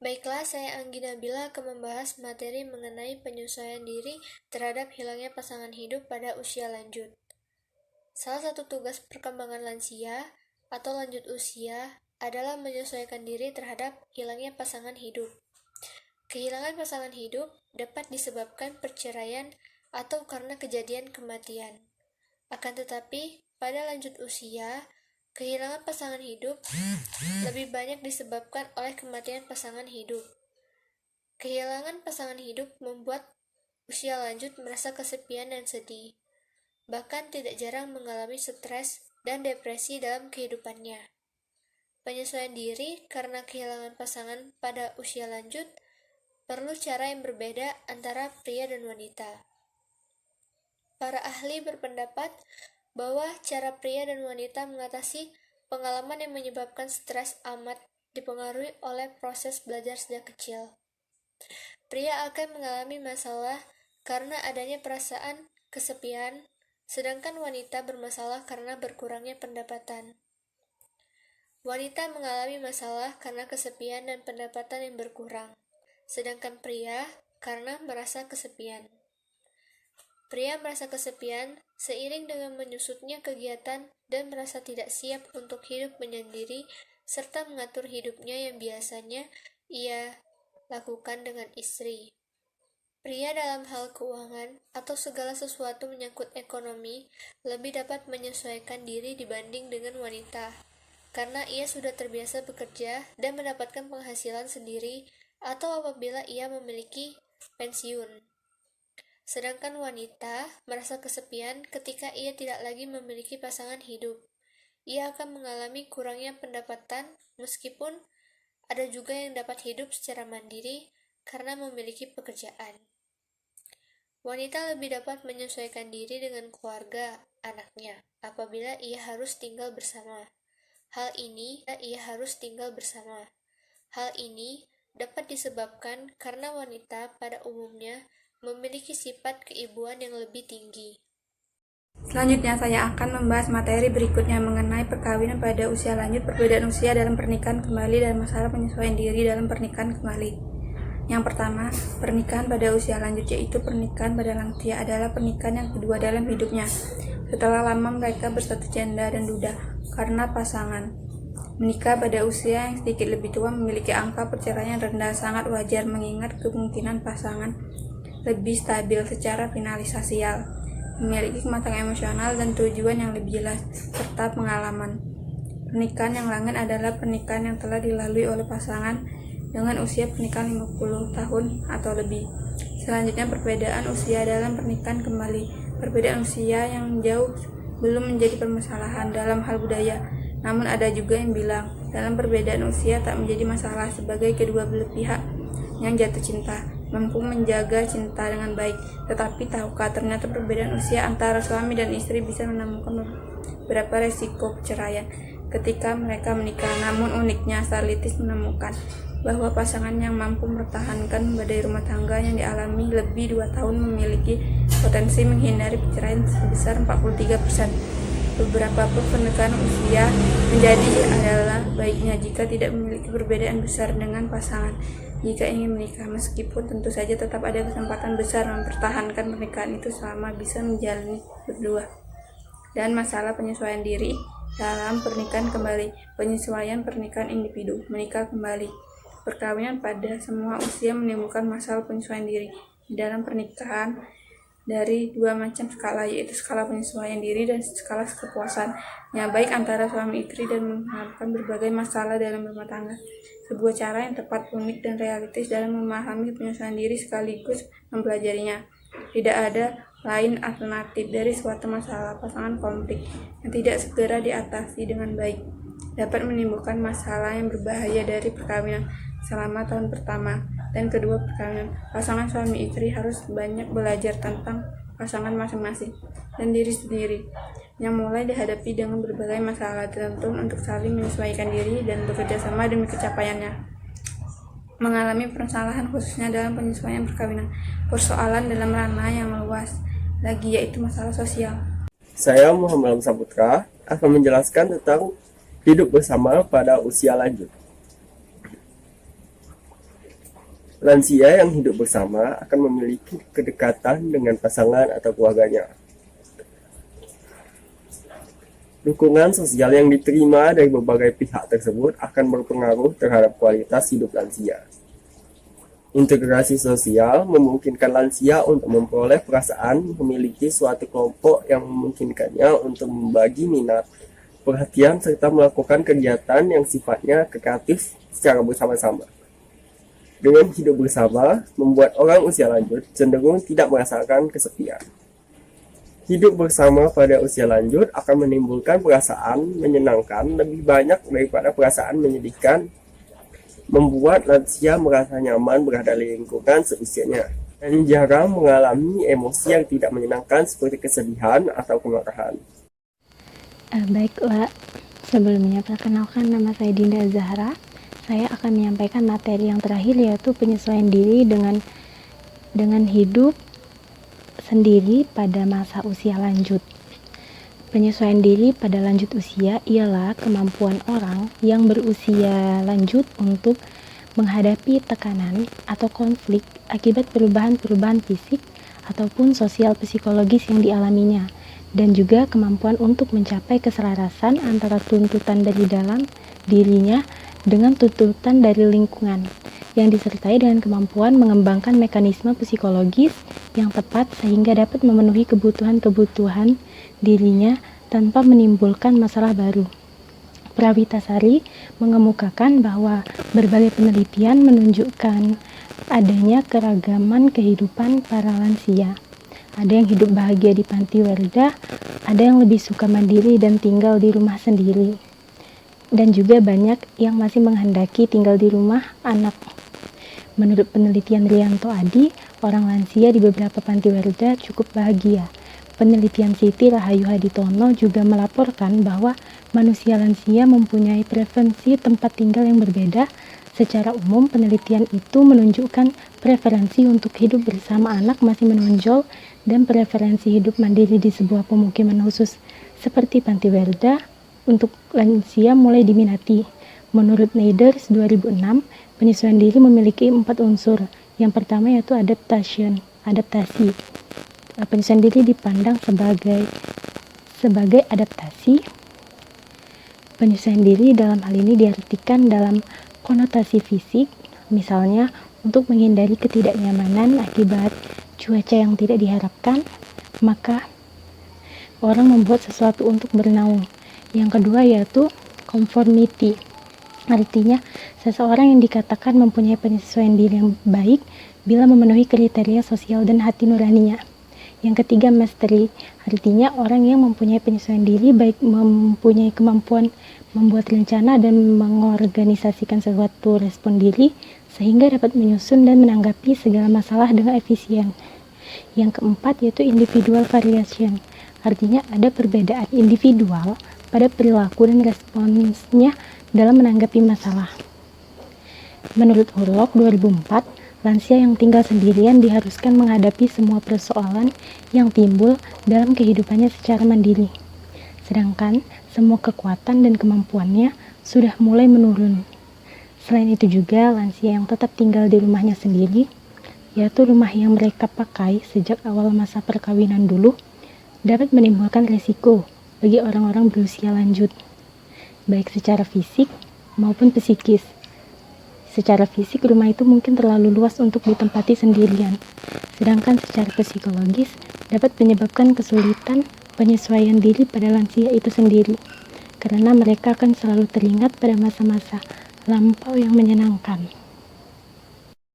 Baiklah, saya Anggi Nabila akan membahas materi mengenai penyesuaian diri terhadap hilangnya pasangan hidup pada usia lanjut. Salah satu tugas perkembangan lansia atau lanjut usia adalah menyesuaikan diri terhadap hilangnya pasangan hidup. Kehilangan pasangan hidup dapat disebabkan perceraian atau karena kejadian kematian. Akan tetapi, pada lanjut usia, kehilangan pasangan hidup lebih banyak disebabkan oleh kematian pasangan hidup. Kehilangan pasangan hidup membuat usia lanjut merasa kesepian dan sedih, bahkan tidak jarang mengalami stres dan depresi dalam kehidupannya. Penyesuaian diri karena kehilangan pasangan pada usia lanjut perlu cara yang berbeda antara pria dan wanita. Para ahli berpendapat bahwa cara pria dan wanita mengatasi pengalaman yang menyebabkan stres amat dipengaruhi oleh proses belajar sejak kecil. Pria akan mengalami masalah karena adanya perasaan kesepian, sedangkan wanita bermasalah karena berkurangnya pendapatan. Wanita mengalami masalah karena kesepian dan pendapatan yang berkurang, sedangkan pria karena merasa kesepian. Pria merasa kesepian seiring dengan menyusutnya kegiatan dan merasa tidak siap untuk hidup menyendiri serta mengatur hidupnya yang biasanya ia lakukan dengan istri. Pria dalam hal keuangan atau segala sesuatu menyangkut ekonomi lebih dapat menyesuaikan diri dibanding dengan wanita, karena ia sudah terbiasa bekerja dan mendapatkan penghasilan sendiri atau apabila ia memiliki pensiun. Sedangkan wanita merasa kesepian ketika ia tidak lagi memiliki pasangan hidup. Ia akan mengalami kurangnya pendapatan meskipun ada juga yang dapat hidup secara mandiri karena memiliki pekerjaan. Wanita lebih dapat menyesuaikan diri dengan keluarga anaknya apabila ia harus tinggal bersama. Hal ini dapat disebabkan karena wanita pada umumnya memiliki sifat keibuan yang lebih tinggi. Selanjutnya saya akan membahas materi berikutnya mengenai perkawinan pada usia lanjut, perbedaan usia dalam pernikahan kembali, dan masalah penyesuaian diri dalam pernikahan kembali. Yang pertama, pernikahan pada usia lanjut, yaitu pernikahan pada lansia adalah pernikahan yang kedua dalam hidupnya. Setelah lama mereka berstatus janda dan duda karena pasangan. Menikah pada usia yang sedikit lebih tua memiliki angka perceraian rendah, sangat wajar mengingat kemungkinan pasangan lebih stabil secara finansial, memiliki kematangan emosional dan tujuan yang lebih jelas, serta pengalaman. Pernikahan yang lanjut adalah pernikahan yang telah dilalui oleh pasangan dengan usia pernikahan 50 tahun atau lebih. Selanjutnya, perbedaan usia dalam pernikahan kembali. Perbedaan usia yang jauh belum menjadi permasalahan dalam hal budaya, namun ada juga yang bilang dalam perbedaan usia tak menjadi masalah sebagai kedua belah pihak yang jatuh cinta mampu menjaga cinta dengan baik. Tetapi tahukah ternyata perbedaan usia antara suami dan istri bisa menemukan beberapa resiko perceraian ketika mereka menikah. Namun uniknya, Starlitis menemukan bahwa pasangan yang mampu mempertahankan badai rumah tangga yang dialami lebih 2 tahun memiliki potensi menghindari perceraian sebesar 43%. Beberapa pernikahan usia menjadi adalah baiknya jika tidak memiliki perbedaan besar dengan pasangan jika ingin menikah, meskipun tentu saja tetap ada kesempatan besar mempertahankan pernikahan itu selama bisa menjalani berdua. Dan masalah penyesuaian diri dalam pernikahan kembali. Penyesuaian pernikahan individu, menikah kembali. Perkawinan pada semua usia menimbulkan masalah penyesuaian diri dalam pernikahan dari dua macam skala, yaitu skala penyesuaian diri dan skala kepuasan yang baik antara suami istri dan menghadapi berbagai masalah dalam rumah tangga. Sebuah cara yang tepat, unik, dan realistis dalam memahami penyesuaian diri sekaligus mempelajarinya. Tidak ada lain alternatif dari suatu masalah pasangan konflik yang tidak segera diatasi dengan baik dapat menimbulkan masalah yang berbahaya dari perkawinan selama tahun pertama dan kedua perkawinan. Pasangan suami istri harus banyak belajar tentang pasangan masing-masing dan diri sendiri yang mulai dihadapi dengan berbagai masalah, dituntut untuk saling menyesuaikan diri dan bekerja sama demi pencapaiannya. Mengalami permasalahan khususnya dalam penyesuaian perkawinan, persoalan dalam ranah yang luas lagi, yaitu masalah sosial. Saya Muhammad Saputra akan menjelaskan tentang hidup bersama pada usia lanjut. Lansia yang hidup bersama akan memiliki kedekatan dengan pasangan atau keluarganya. Dukungan sosial yang diterima dari berbagai pihak tersebut akan berpengaruh terhadap kualitas hidup lansia. Integrasi sosial memungkinkan lansia untuk memperoleh perasaan memiliki suatu kelompok yang memungkinkannya untuk membagi minat, perhatian, serta melakukan kegiatan yang sifatnya kreatif secara bersama-sama. Dengan hidup bersama, membuat orang usia lanjut cenderung tidak merasakan kesepian. Hidup bersama pada usia lanjut akan menimbulkan perasaan menyenangkan lebih banyak daripada perasaan menyedihkan, membuat lansia merasa nyaman berada di lingkungan seusianya dan jarang mengalami emosi yang tidak menyenangkan seperti kesedihan atau kemarahan. Baiklah, sebelumnya perkenalkan, nama saya Dinda Zahra. Saya akan menyampaikan materi yang terakhir, yaitu penyesuaian diri dengan hidup sendiri pada masa usia lanjut. Penyesuaian diri pada lanjut usia ialah kemampuan orang yang berusia lanjut untuk menghadapi tekanan atau konflik akibat perubahan-perubahan fisik ataupun sosial psikologis yang dialaminya, dan juga kemampuan untuk mencapai keselarasan antara tuntutan dari dalam dirinya dengan tuntutan dari lingkungan, yang disertai dengan kemampuan mengembangkan mekanisme psikologis yang tepat sehingga dapat memenuhi kebutuhan-kebutuhan dirinya tanpa menimbulkan masalah baru. Prawitasari mengemukakan bahwa berbagai penelitian menunjukkan adanya keragaman kehidupan para lansia. Ada yang hidup bahagia di panti werda, ada yang lebih suka mandiri dan tinggal di rumah sendiri, dan juga banyak yang masih menghendaki tinggal di rumah anak. Menurut penelitian Rianto Adi, orang lansia di beberapa panti werda cukup bahagia. Penelitian Siti Rahayu Haditono juga melaporkan bahwa manusia lansia mempunyai preferensi tempat tinggal yang berbeda. Secara umum, penelitian itu menunjukkan preferensi untuk hidup bersama anak masih menonjol, dan preferensi hidup mandiri di sebuah pemukiman khusus seperti panti werda untuk lansia mulai diminati. Menurut Neiders 2006, penyesuaian diri memiliki 4 unsur. Yang pertama yaitu adaptasi. Penyesuaian diri dipandang sebagai adaptasi. Penyesuaian diri dalam hal ini diartikan dalam konotasi fisik, misalnya untuk menghindari ketidaknyamanan akibat cuaca yang tidak diharapkan, maka orang membuat sesuatu untuk bernaung. Yang kedua yaitu conformity. Artinya, seseorang yang dikatakan mempunyai penyesuaian diri yang baik bila memenuhi kriteria sosial dan hati nuraninya. Yang ketiga, mastery. Artinya, orang yang mempunyai penyesuaian diri baik mempunyai kemampuan membuat rencana dan mengorganisasikan sesuatu respon diri sehingga dapat menyusun dan menanggapi segala masalah dengan efisien. Yang keempat yaitu individual variation. Artinya, ada perbedaan individual pada perilaku dan responsnya dalam menanggapi masalah. Menurut Hurlock 2004, lansia yang tinggal sendirian diharuskan menghadapi semua persoalan yang timbul dalam kehidupannya secara mandiri. Sedangkan semua kekuatan dan kemampuannya sudah mulai menurun. Selain itu juga, lansia yang tetap tinggal di rumahnya sendiri, yaitu rumah yang mereka pakai sejak awal masa perkawinan dulu, dapat menimbulkan risiko bagi orang-orang berusia lanjut, baik secara fisik maupun psikis. Secara fisik, rumah itu mungkin terlalu luas untuk ditempati sendirian, sedangkan secara psikologis dapat menyebabkan kesulitan penyesuaian diri pada lansia itu sendiri, karena mereka akan selalu teringat pada masa-masa lampau yang menyenangkan.